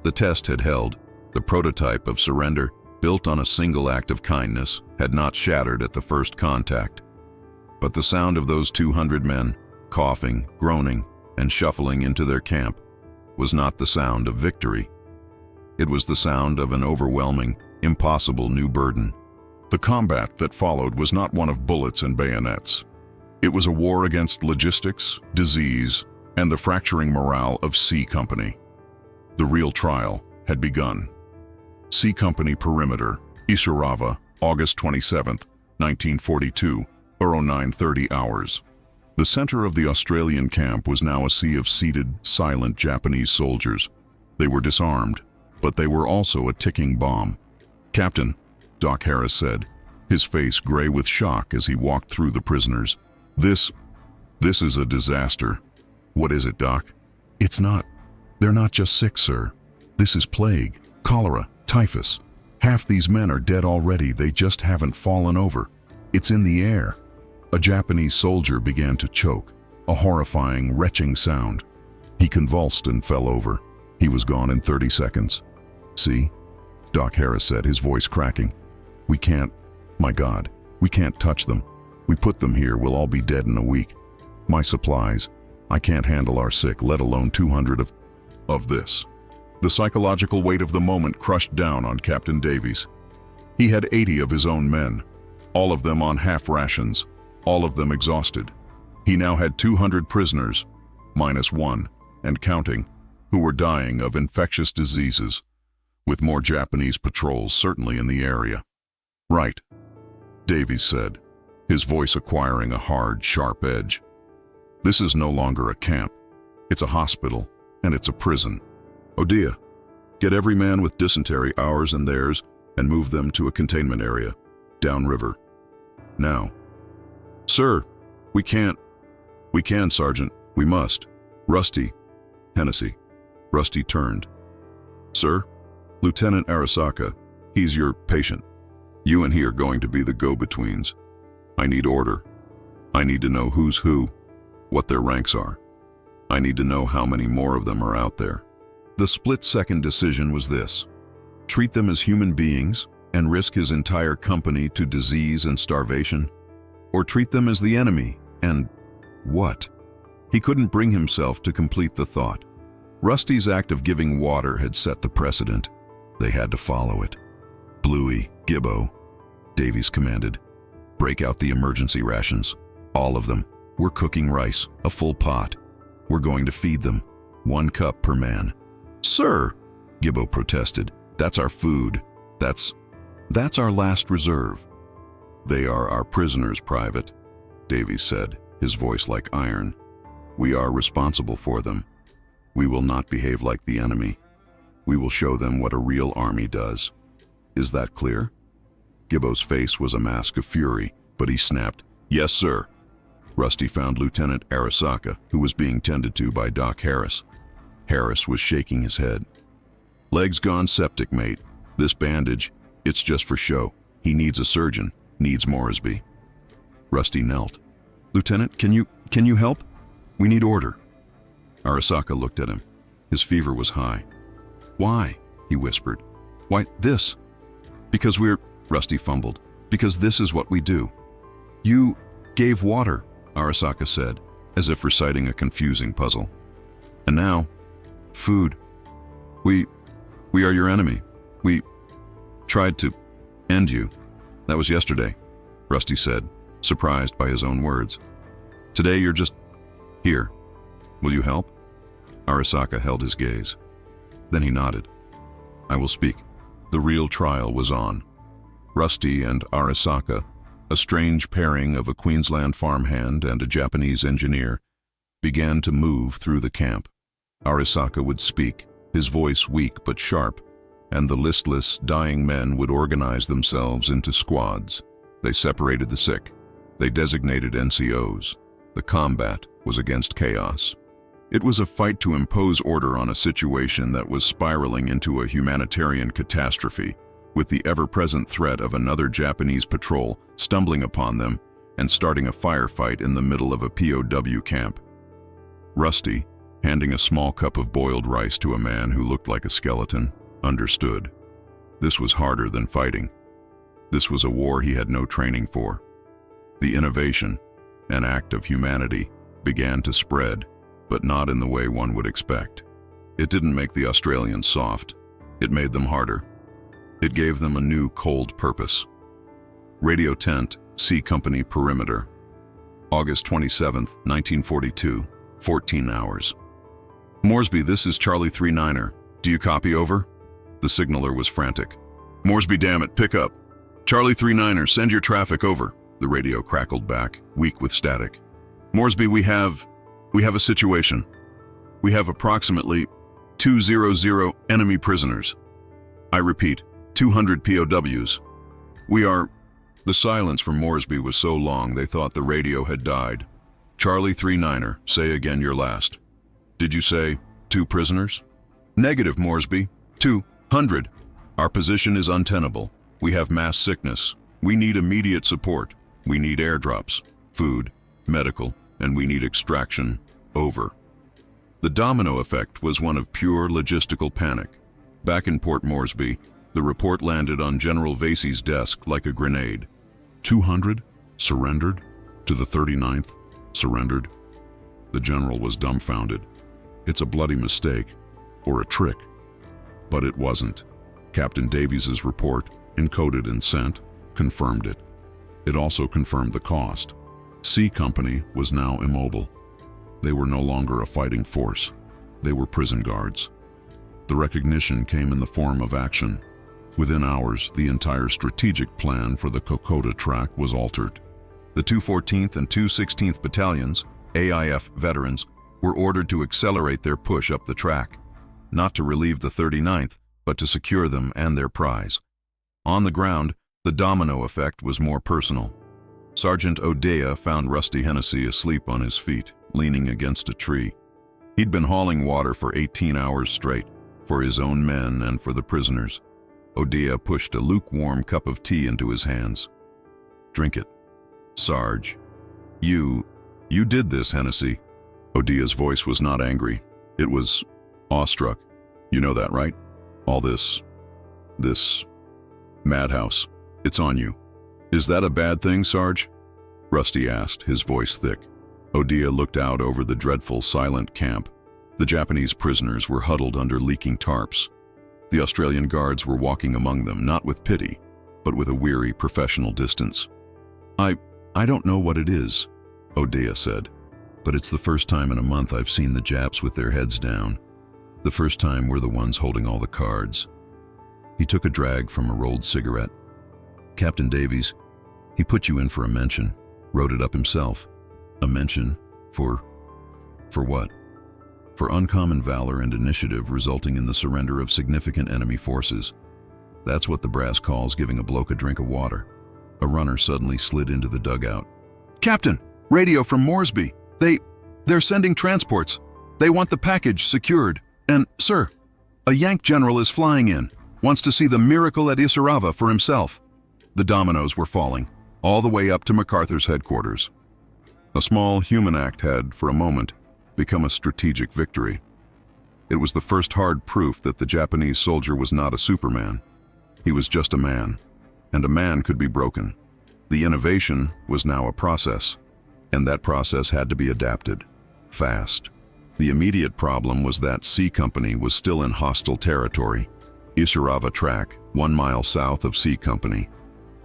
The test had held. The prototype of surrender, built on a single act of kindness, had not shattered at the first contact. But the sound of those 200 men, coughing, groaning, and shuffling into their camp, was not the sound of victory. It was the sound of an overwhelming, impossible new burden. The combat that followed was not one of bullets and bayonets. It was a war against logistics, disease, and the fracturing morale of C Company. The real trial had begun. C Company Perimeter, Isurava, August 27, 1942, 09:30 hours. The center of the Australian camp was now a sea of seated, silent Japanese soldiers. They were disarmed, but they were also a ticking bomb. "Captain," Doc Harris said, his face gray with shock as he walked through the prisoners. This is a disaster." "What is it, Doc?" They're not just sick, sir. This is plague, cholera, typhus. Half these men are dead already, they just haven't fallen over. It's in the air." A Japanese soldier began to choke, a horrifying, retching sound. He convulsed and fell over. He was gone in 30 seconds. "See?" Doc Harris said, his voice cracking. "We can't, my God, we can't touch them. We put them here, we'll all be dead in a week. My supplies, I can't handle our sick, let alone 200 of this." The psychological weight of the moment crushed down on Captain Davies. He had 80 of his own men, all of them on half rations, all of them exhausted. He now had 200 prisoners, minus one, and counting, who were dying of infectious diseases, with more Japanese patrols certainly in the area. "Right," Davies said, his voice acquiring a hard, sharp edge. "This is no longer a camp. It's a hospital, and it's a prison. Odia, get every man with dysentery, ours and theirs, and move them to a containment area, downriver. Now." "Sir, we can't." "We can, Sergeant. We must. Rusty." "Hennessy." Rusty turned. "Sir, Lieutenant Arasaka, he's your patient. You and he are going to be the go-betweens. I need order. I need to know who's who, what their ranks are. I need to know how many more of them are out there." The split-second decision was this: treat them as human beings and risk his entire company to disease and starvation, or treat them as the enemy and what? He couldn't bring himself to complete the thought. Rusty's act of giving water had set the precedent. They had to follow it. "Bluey, Gibbo," Davies commanded. "Break out the emergency rations. All of them. We're cooking rice, a full pot. We're going to feed them. 1 cup per man." "Sir," Gibbo protested, "that's our food. That's our last reserve." "They are our prisoners, Private," Davies said, his voice like iron. "We are responsible for them. We will not behave like the enemy. We will show them what a real army does. Is that clear?" Gibbo's face was a mask of fury, but he snapped, "Yes, sir." Rusty found Lieutenant Arasaka, who was being tended to by Doc Harris. Harris was shaking his head. "Legs gone septic, mate. This bandage, it's just for show. He needs a surgeon, needs Moresby." Rusty knelt. "Lieutenant, can you help? We need order." Arasaka looked at him. His fever was high. "Why?" he whispered. "Why, this. Because Rusty fumbled. "Because this is what we do." "You gave water," Arasaka said, as if reciting a confusing puzzle. "And now, food. We are your enemy. We tried to end you. That was yesterday," Rusty said, surprised by his own words. "Today you're just here. Will you help?" Arasaka held his gaze. Then he nodded. "I will speak." The real trial was on. Rusty and Arasaka, a strange pairing of a Queensland farmhand and a Japanese engineer, began to move through the camp. Arasaka would speak, his voice weak but sharp, and the listless, dying men would organize themselves into squads. They separated the sick. They designated NCOs. The combat was against chaos. It was a fight to impose order on a situation that was spiraling into a humanitarian catastrophe, with the ever-present threat of another Japanese patrol stumbling upon them and starting a firefight in the middle of a POW camp. Rusty, handing a small cup of boiled rice to a man who looked like a skeleton, understood. This was harder than fighting. This was a war he had no training for. The innovation, an act of humanity, began to spread, but not in the way one would expect. It didn't make the Australians soft. It made them harder. It gave them a new, cold purpose. Radio tent, C Company perimeter. August 27, 1942, 14 hours. Moresby, this is Charlie 39er. Do you copy, over? The signaler was frantic. Moresby, damn it, pick up. Charlie 39er, send your traffic over. The radio crackled back, weak with static. Moresby, we have a situation. We have approximately 200 enemy prisoners. I repeat, 200 POWs. The silence from Moresby was so long they thought the radio had died. Charlie 39er, say again your last. Did you say 2 prisoners? Negative, Moresby. 200. Our position is untenable. We have mass sickness. We need immediate support. We need airdrops, food, medical, and we need extraction. Over. The domino effect was one of pure logistical panic. Back in Port Moresby, the report landed on General Vasey's desk like a grenade. 200? Surrendered? To the 39th? Surrendered? The general was dumbfounded. It's a bloody mistake, or a trick. But it wasn't. Captain Davies's report, encoded and sent, confirmed it. It also confirmed the cost. C Company was now immobile. They were no longer a fighting force. They were prison guards. The recognition came in the form of action. Within hours, the entire strategic plan for the Kokoda track was altered. The 214th and 216th Battalions, AIF veterans, were ordered to accelerate their push up the track, not to relieve the 39th, but to secure them and their prize. On the ground, the domino effect was more personal. Sergeant O'Dea found Rusty Hennessy asleep on his feet, leaning against a tree. He'd been hauling water for 18 hours straight, for his own men and for the prisoners. O'Dea pushed a lukewarm cup of tea into his hands. Drink it. Sarge. You did this, Hennessy. O'Dea's voice was not angry. It was awestruck. You know that, right? All this madhouse. It's on you. Is that a bad thing, Sarge? Rusty asked, his voice thick. O'Dea looked out over the dreadful, silent camp. The Japanese prisoners were huddled under leaking tarps. The Australian guards were walking among them, not with pity, but with a weary, professional distance. I don't know what it is, O'Dea said, but it's the first time in a month I've seen the Japs with their heads down. The first time we're the ones holding all the cards. He took a drag from a rolled cigarette. Captain Davies, he put you in for a mention, wrote it up himself. A mention for what? For uncommon valor and initiative resulting in the surrender of significant enemy forces. That's what the brass calls giving a bloke a drink of water. A runner suddenly slid into the dugout. Captain, radio from Moresby. They're sending transports. They want the package secured. And, sir, a Yank general is flying in, wants to see the miracle at Isarava for himself. The dominoes were falling, all the way up to MacArthur's headquarters. A small human act had, for a moment, become a strategic victory. It was the first hard proof that the Japanese soldier was not a Superman. He was just a man, and a man could be broken. The innovation was now a process, and that process had to be adapted, fast. The immediate problem was that C Company was still in hostile territory. Isarava Track, 1 mile south of C Company.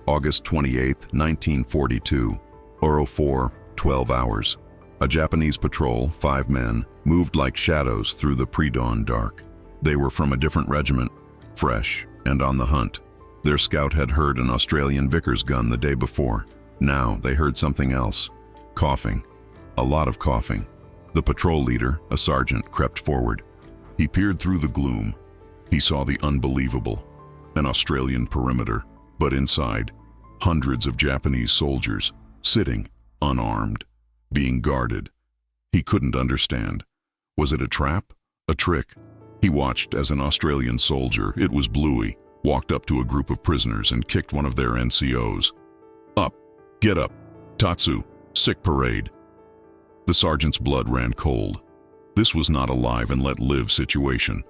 August 28, 1942, Oro 4, 12 hours. A Japanese patrol, 5 men, moved like shadows through the pre-dawn dark. They were from a different regiment, fresh and on the hunt. Their scout had heard an Australian Vickers gun the day before. Now they heard something else. Coughing. A lot of coughing. The patrol leader, a sergeant, crept forward. He peered through the gloom. He saw the unbelievable. An Australian perimeter, but inside, hundreds of Japanese soldiers, sitting, unarmed, being guarded. He couldn't understand. Was it a trap? A trick? He watched as an Australian soldier, it was Bluey, walked up to a group of prisoners and kicked one of their NCOs. Up! Get up! Tatsu! Sick parade! The sergeant's blood ran cold. This was not a live and let live situation.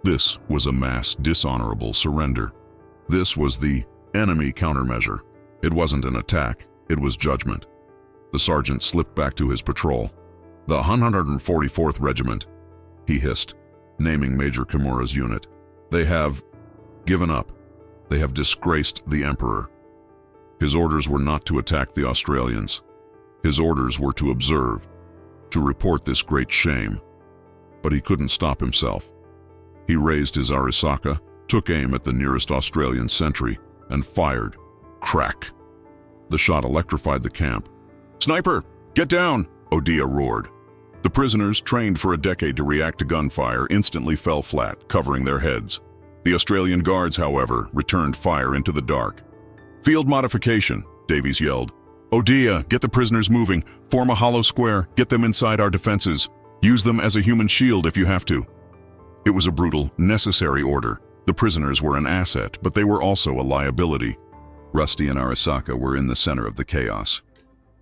This was a mass dishonorable surrender. This was the enemy countermeasure. It wasn't an attack, it was judgment. The sergeant slipped back to his patrol. "The 144th Regiment," he hissed, naming Major Kimura's unit. "They have given up. They have disgraced the Emperor." His orders were not to attack the Australians. His orders were to observe, to report this great shame. But he couldn't stop himself. He raised his Arisaka, took aim at the nearest Australian sentry, and fired. Crack! The shot electrified the camp. "Sniper, get down!" Odia roared. The prisoners, trained for a decade to react to gunfire, instantly fell flat, covering their heads. The Australian guards, however, returned fire into the dark. "Field modification," Davies yelled. "Odia, get the prisoners moving. Form a hollow square. Get them inside our defenses. Use them as a human shield if you have to." It was a brutal, necessary order. The prisoners were an asset, but they were also a liability. Rusty and Arisaka were in the center of the chaos.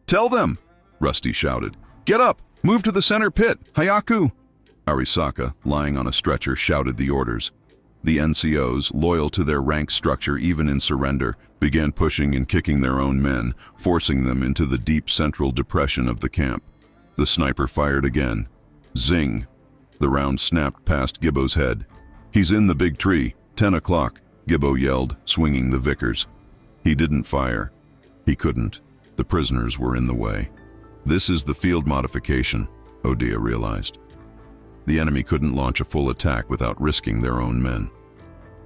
"Tell them!" Rusty shouted. "Get up! Move to the center pit! Hayaku!" Arisaka, lying on a stretcher, shouted the orders. The NCOs, loyal to their rank structure even in surrender, began pushing and kicking their own men, forcing them into the deep central depression of the camp. The sniper fired again. Zing! The round snapped past Gibbo's head. "He's in the big tree. 10 o'clock, Gibbo yelled, swinging the Vickers. He didn't fire. He couldn't. The prisoners were in the way. This is the field modification, Odia realized. The enemy couldn't launch a full attack without risking their own men.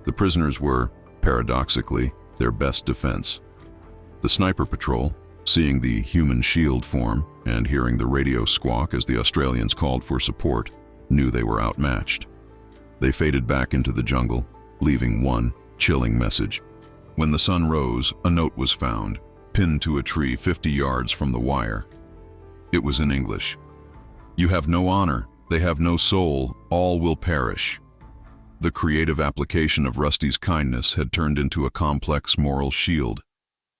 The prisoners were, paradoxically, their best defense. The sniper patrol, seeing the human shield form and hearing the radio squawk as the Australians called for support, knew they were outmatched. They faded back into the jungle, leaving one chilling message. When the sun rose, a note was found, pinned to a tree 50 yards from the wire. It was in English. "You have no honor, they have no soul, all will perish." The creative application of Rusty's kindness had turned into a complex moral shield,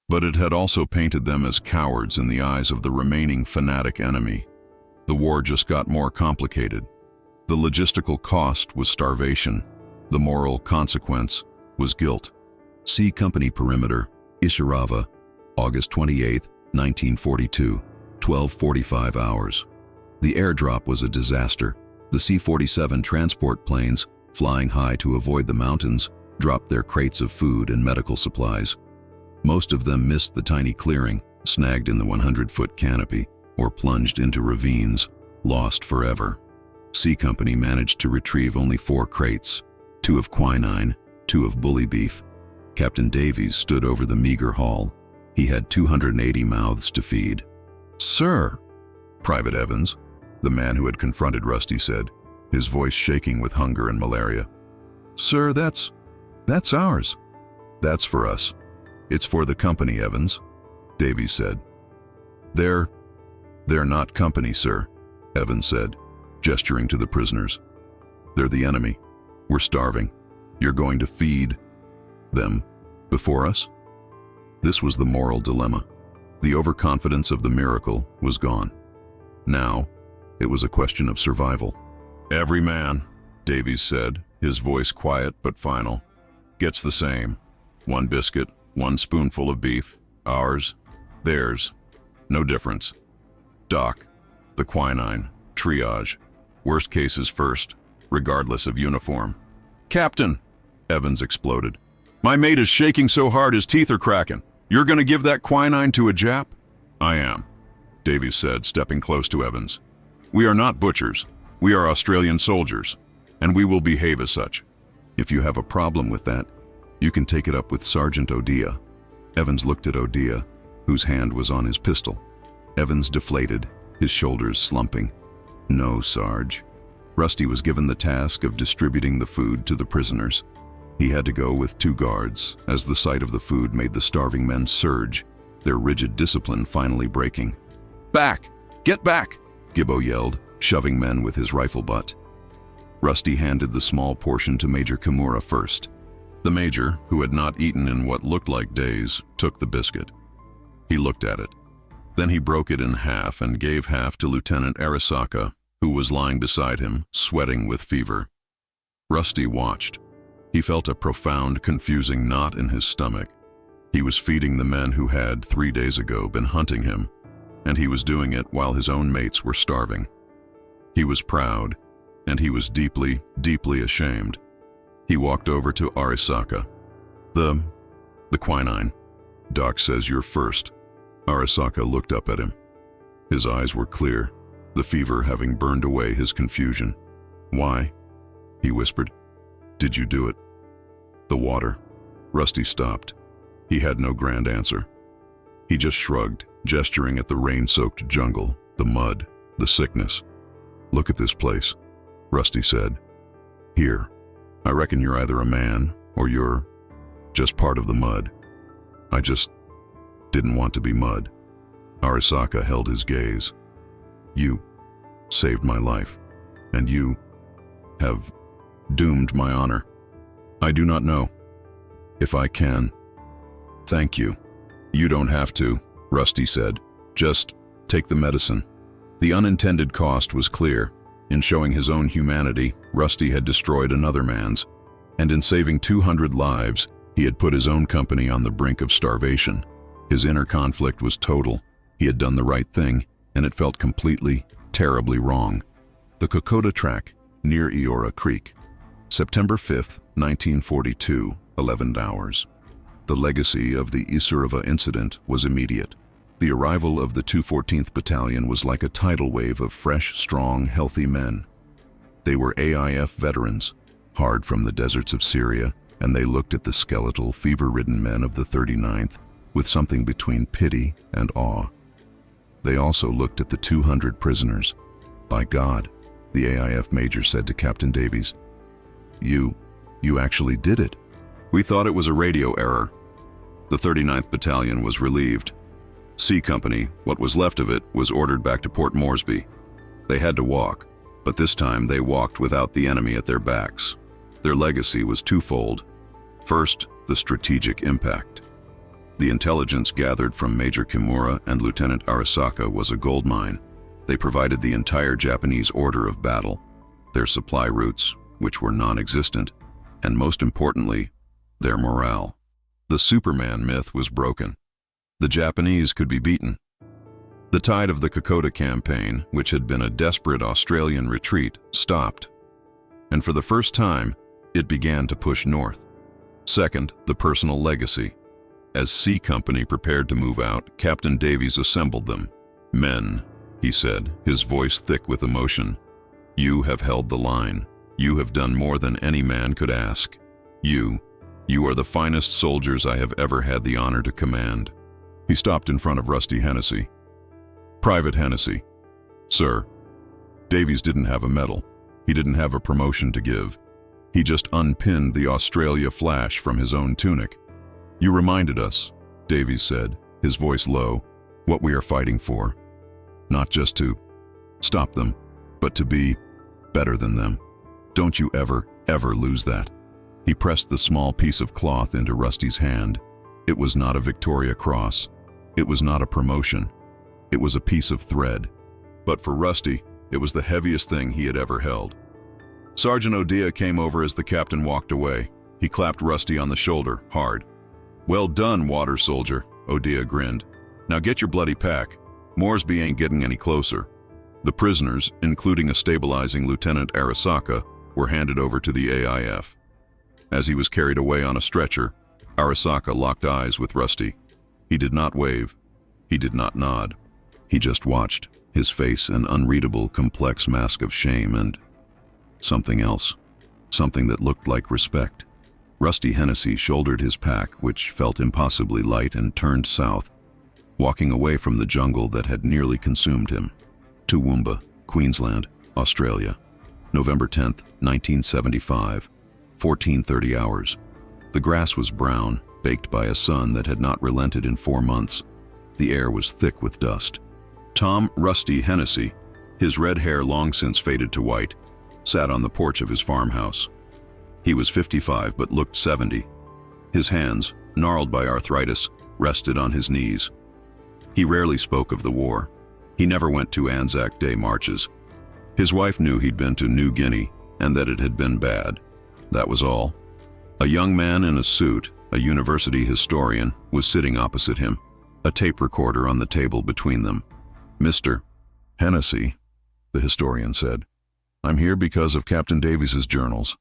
but it had also painted them as cowards in the eyes of the remaining fanatic enemy. The war just got more complicated. The logistical cost was starvation. The moral consequence was guilt. C Company Perimeter, Ishirava, August 28, 1942, 12:45 hours. The airdrop was a disaster. The C-47 transport planes, flying high to avoid the mountains, dropped their crates of food and medical supplies. Most of them missed the tiny clearing, snagged in the 100-foot canopy, or plunged into ravines, lost forever. C Company managed to retrieve only 4 crates, 2 of quinine, 2 of bully beef. Captain Davies stood over the meager haul. He had 280 mouths to feed. "Sir," Private Evans, the man who had confronted Rusty, said, his voice shaking with hunger and malaria. "Sir, that's ours." "That's for us. It's for the company, Evans," Davies said. They're not company, sir," Evans said, gesturing to the prisoners. "They're the enemy. We're starving. You're going to feed them before us?" This was the moral dilemma. The overconfidence of the miracle was gone. Now, it was a question of survival. "Every man," Davies said, his voice quiet but final, "gets the same. 1 biscuit, 1 spoonful of beef. Ours, theirs. No difference. Doc, the quinine, triage. Worst cases first, regardless of uniform." "Captain," Evans exploded, "my mate is shaking so hard his teeth are cracking. You're going to give that quinine to a Jap?" "I am," Davies said, stepping close to Evans. "We are not butchers. We are Australian soldiers, and we will behave as such. If you have a problem with that, you can take it up with Sergeant Odia." Evans looked at Odia, whose hand was on his pistol. Evans deflated, his shoulders slumping. "No, Sarge." Rusty was given the task of distributing the food to the prisoners. He had to go with 2 guards, as the sight of the food made the starving men surge, their rigid discipline finally breaking. "Back! Get back!" Gibbo yelled, shoving men with his rifle butt. Rusty handed the small portion to Major Kimura first. The major, who had not eaten in what looked like days, took the biscuit. He looked at it. Then he broke it in half and gave half to Lieutenant Arisaka, who was lying beside him, sweating with fever. Rusty watched. He felt a profound, confusing knot in his stomach. He was feeding the men who had, 3 days ago, been hunting him, and he was doing it while his own mates were starving. He was proud, and he was deeply, deeply ashamed. He walked over to Arisaka. The quinine. Doc says you're first. Arisaka looked up at him. His eyes were clear, the fever having burned away his confusion. Why? He whispered. Did you do it? The water. Rusty stopped. He had no grand answer. He just shrugged, gesturing at the rain-soaked jungle, the mud, the sickness. Look at this place, Rusty said. Here. I reckon you're either a man or you're just part of the mud. I just didn't want to be mud. Arisaka held his gaze. You saved my life, and you have doomed my honor. I do not know if I can. Thank you. You don't have to, Rusty said. Just take the medicine. The unintended cost was clear. In showing his own humanity, Rusty had destroyed another man's, and in saving 200 lives, he had put his own company on the brink of starvation. His inner conflict was total. He had done the right thing, and it felt completely, terribly wrong. The Kokoda Track, near Eora Creek. September 5th, 1942, 11 hours. The legacy of the Isurava incident was immediate. The arrival of the 214th Battalion was like a tidal wave of fresh, strong, healthy men. They were AIF veterans, hard from the deserts of Syria, and they looked at the skeletal, fever-ridden men of the 39th with something between pity and awe. They also looked at the 200 prisoners. By God, the AIF major said to Captain Davies, You actually did it. We thought it was a radio error. The 39th Battalion was relieved. C Company, what was left of it, was ordered back to Port Moresby. They had to walk, but this time they walked without the enemy at their backs. Their legacy was twofold. First, the strategic impact. The intelligence gathered from Major Kimura and Lieutenant Arisaka was a goldmine. They provided the entire Japanese order of battle, their supply routes, which were non-existent, and most importantly, their morale. The Superman myth was broken. The Japanese could be beaten. The tide of the Kokoda campaign, which had been a desperate Australian retreat, stopped. And for the first time, it began to push north. Second, the personal legacy. As C Company prepared to move out, Captain Davies assembled them. Men, he said, his voice thick with emotion. You have held the line. You have done more than any man could ask. You are the finest soldiers I have ever had the honor to command. He stopped in front of Rusty Hennessy. Private Hennessy. Sir. Davies didn't have a medal. He didn't have a promotion to give. He just unpinned the Australia flash from his own tunic. You reminded us, Davies said, his voice low, what we are fighting for. Not just to stop them, but to be better than them. Don't you ever lose that. He pressed the small piece of cloth into Rusty's hand. It was not a Victoria Cross. It was not a promotion. It was a piece of thread. But for Rusty, it was the heaviest thing he had ever held. Sergeant Odia came over as the captain walked away. He clapped Rusty on the shoulder, hard. Well done, water soldier, Odia grinned. Now get your bloody pack. Moresby ain't getting any closer. The prisoners, including a stabilizing Lieutenant Arisaka, were handed over to the AIF. As he was carried away on a stretcher, Arisaka locked eyes with Rusty. He did not wave. He did not nod. He just watched, his face an unreadable, complex mask of shame and something else, something that looked like respect. Rusty Hennessy shouldered his pack, which felt impossibly light, and turned south, walking away from the jungle that had nearly consumed him. Toowoomba, Queensland, Australia. November 10th, 1975, 14:30 hours. The grass was brown, baked by a sun that had not relented in 4 months. The air was thick with dust. Tom Rusty Hennessy, his red hair long since faded to white, sat on the porch of his farmhouse. He was 55 but looked 70. His hands, gnarled by arthritis, rested on his knees. He rarely spoke of the war. He never went to Anzac Day marches. His wife knew he'd been to New Guinea and that it had been bad. That was all. A young man in a suit, a university historian, was sitting opposite him, a tape recorder on the table between them. "Mr. Hennessy," the historian said, "I'm here because of Captain Davies's journals.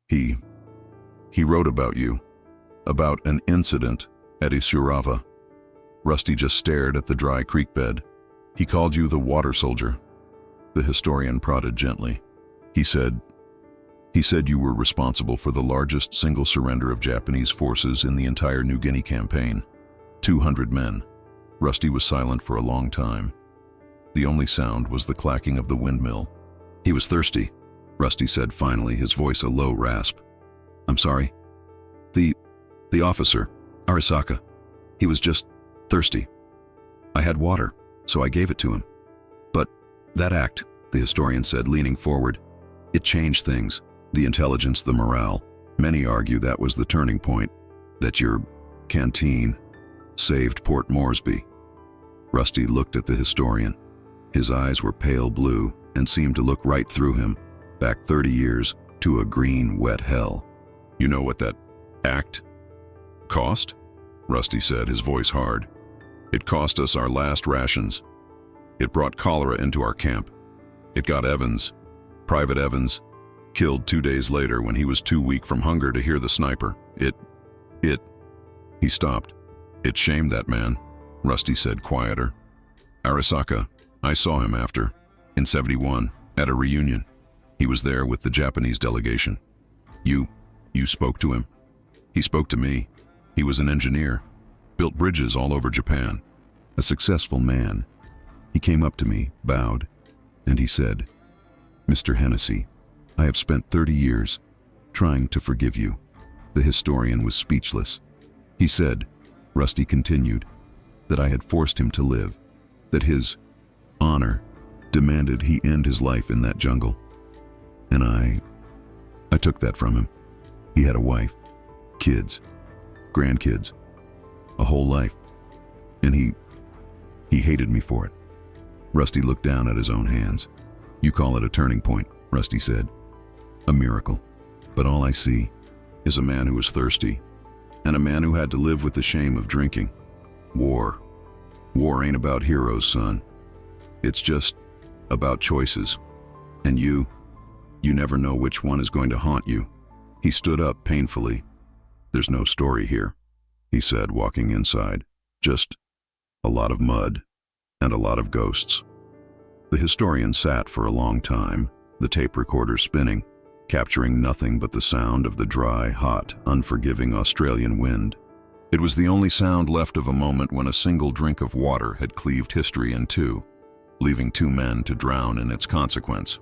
He wrote about you, about an incident at Isurava." Rusty just stared at the dry creek bed. "He called you the water soldier." The historian prodded gently. He said you were responsible for the largest single surrender of Japanese forces in the entire New Guinea campaign. 200 men. Rusty was silent for a long time. The only sound was the clacking of the windmill. "He was thirsty," Rusty said finally, his voice a low rasp. "I'm sorry." The officer, Arisaka, he was just thirsty. I had water, so I gave it to him. But that act," the historian said, leaning forward, "it changed things. The intelligence, the morale. Many argue that was the turning point, that your canteen saved Port Moresby." Rusty looked at the historian. His eyes were pale blue and seemed to look right through him, back 30 years to a green, wet hell. "You know what that act cost?" Rusty said, his voice hard. "It cost us our last rations. It brought cholera into our camp. It got Evans, Private Evans, killed 2 days later when he was too weak from hunger to hear the sniper. He stopped. "It shamed that man," Rusty said, quieter. "Arisaka, I saw him after, in '71, at a reunion. He was there with the Japanese delegation. You spoke to him. He spoke to me. He was an engineer, built bridges all over Japan. A successful man. He came up to me, bowed, and he said, 'Mr. Hennessy, I have spent 30 years trying to forgive you.'" The historian was speechless. "He said," Rusty continued, "that I had forced him to live, that his honor demanded he end his life in that jungle. And I took that from him. He had a wife, kids, grandkids, a whole life, and he hated me for it." Rusty looked down at his own hands. "You call it a turning point," Rusty said. "A miracle. But all I see is a man who was thirsty, and a man who had to live with the shame of drinking. War ain't about heroes, son. It's just about choices. And you never know which one is going to haunt you." He stood up painfully. "There's no story here," he said, walking inside. "Just a lot of mud and a lot of ghosts." The historian sat for a long time, the tape recorder spinning, capturing nothing but the sound of the dry, hot, unforgiving Australian wind. It was the only sound left of a moment when a single drink of water had cleaved history in two, leaving 2 men to drown in its consequence.